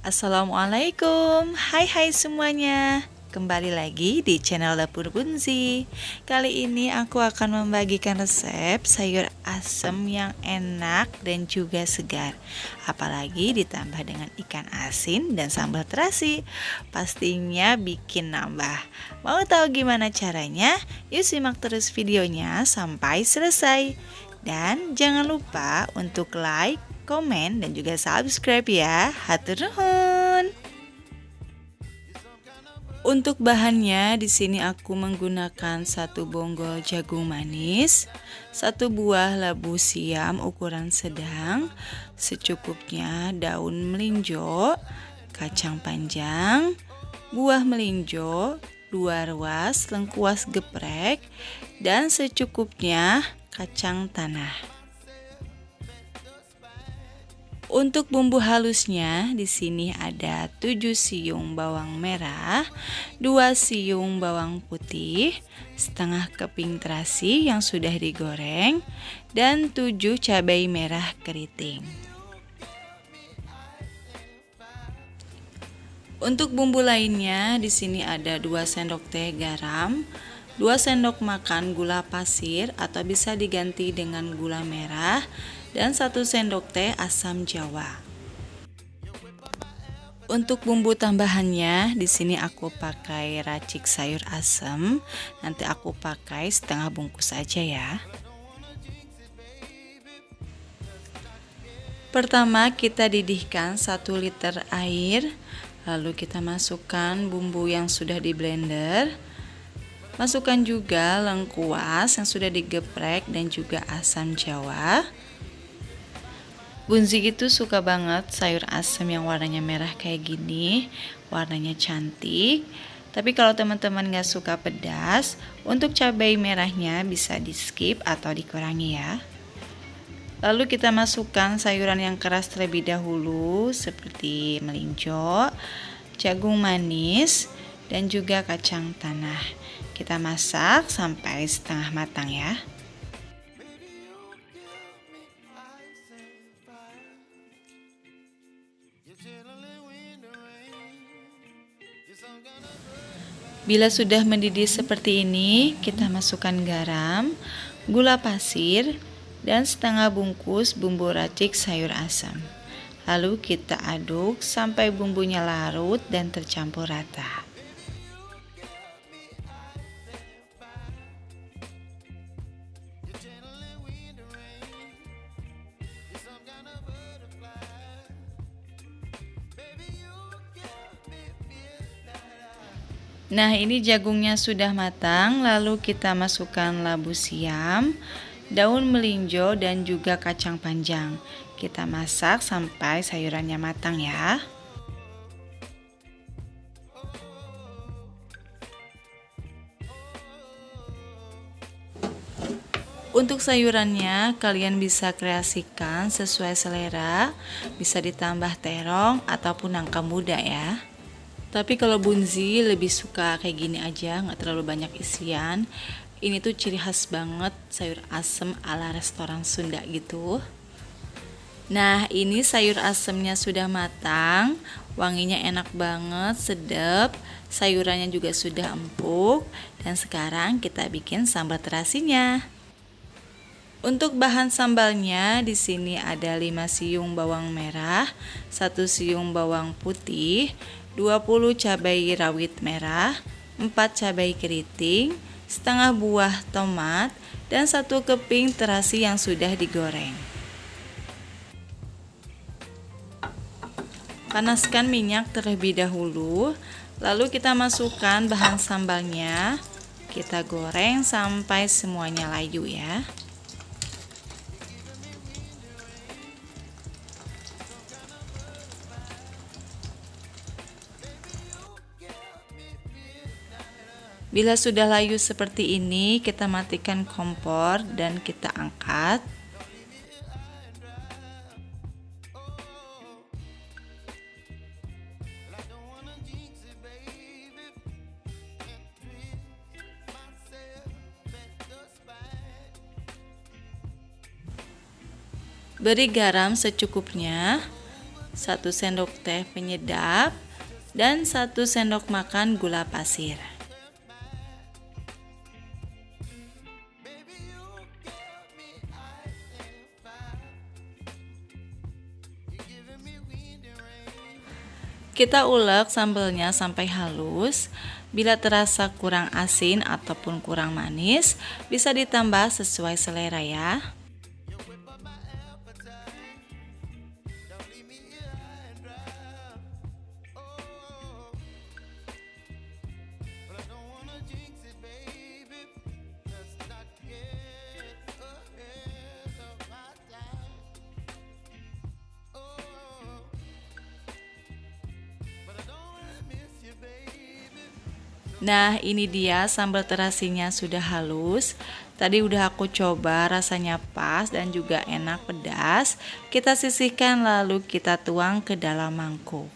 Assalamualaikum, hai semuanya. Kembali lagi di channel Dapur Bunzi. Kali ini aku akan membagikan resep sayur asem yang enak dan juga segar. Apalagi ditambah dengan ikan asin dan sambal terasi. Pastinya bikin nambah. Mau tahu gimana caranya? Yuk simak terus videonya sampai selesai. Dan jangan lupa untuk like, komen, dan juga subscribe ya. Hatur nuhun. Untuk bahannya di sini aku menggunakan 1 bonggol jagung manis, 1 buah labu siam ukuran sedang, secukupnya daun melinjo, kacang panjang, buah melinjo, 2 ruas lengkuas geprek, dan secukupnya kacang tanah. Untuk bumbu halusnya di sini ada 7 siung bawang merah, 2 siung bawang putih, setengah keping terasi yang sudah digoreng, dan 7 cabai merah keriting. Untuk bumbu lainnya di sini ada 2 sendok teh garam, 2 sendok makan gula pasir atau bisa diganti dengan gula merah, dan 1 sendok teh asam jawa. Untuk bumbu tambahannya di sini aku pakai racik sayur asem. Nanti aku pakai setengah bungkus aja ya. Pertama kita didihkan 1 liter air. Lalu kita masukkan bumbu yang sudah di blender. Masukkan juga lengkuas yang sudah digeprek dan juga asam jawa. Bunzi itu suka banget sayur asem yang warnanya merah kayak gini, warnanya cantik. Tapi kalau teman-teman gak suka pedas, untuk cabai merahnya bisa di skip atau dikurangi ya. Lalu kita masukkan sayuran yang keras terlebih dahulu seperti melinjo, jagung manis, dan juga kacang tanah. Kita masak sampai setengah matang ya. Bila sudah mendidih seperti ini, kita masukkan garam, gula pasir, dan setengah bungkus bumbu racik sayur asam. Lalu kita aduk sampai bumbunya larut dan tercampur rata. Nah, ini jagungnya sudah matang, lalu kita masukkan labu siam, daun melinjo, dan juga kacang panjang. Kita masak sampai sayurannya matang ya. Untuk sayurannya, kalian bisa kreasikan sesuai selera, bisa ditambah terong ataupun nangka muda ya. Tapi kalau Bunzi lebih suka kayak gini aja, nggak terlalu banyak isian. Ini tuh ciri khas banget sayur asem ala restoran Sunda gitu. Nah, ini sayur asemnya sudah matang, wanginya enak banget, sedap, sayurannya juga sudah empuk. Dan sekarang kita bikin sambal terasinya. Untuk bahan sambalnya di sini ada 5 siung bawang merah, 1 siung bawang putih, 20 cabai rawit merah, 4 cabai keriting, setengah buah tomat, dan 1 keping terasi yang sudah digoreng. Panaskan minyak terlebih dahulu, lalu kita masukkan bahan sambalnya. Kita goreng sampai semuanya layu ya. Bila sudah layu seperti ini, kita matikan kompor dan kita angkat. Beri garam secukupnya. 1 sendok teh penyedap, dan 1 sendok makan gula pasir. Kita ulek sambelnya sampai halus. Bila terasa kurang asin ataupun kurang manis, bisa ditambah sesuai selera ya. Nah, ini dia sambal terasinya sudah halus. Tadi udah aku coba, rasanya pas dan juga enak pedas. Kita sisihkan lalu kita tuang ke dalam mangkuk.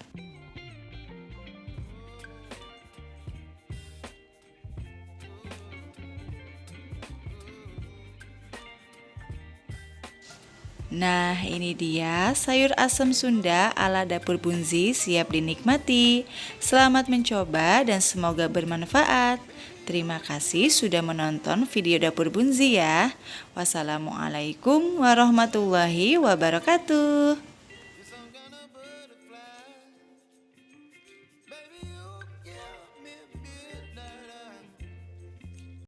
Nah, ini dia sayur asem Sunda ala dapur Bunzi siap dinikmati. Selamat mencoba dan semoga bermanfaat. Terima kasih sudah menonton video dapur Bunzi ya. Wassalamualaikum warahmatullahi wabarakatuh.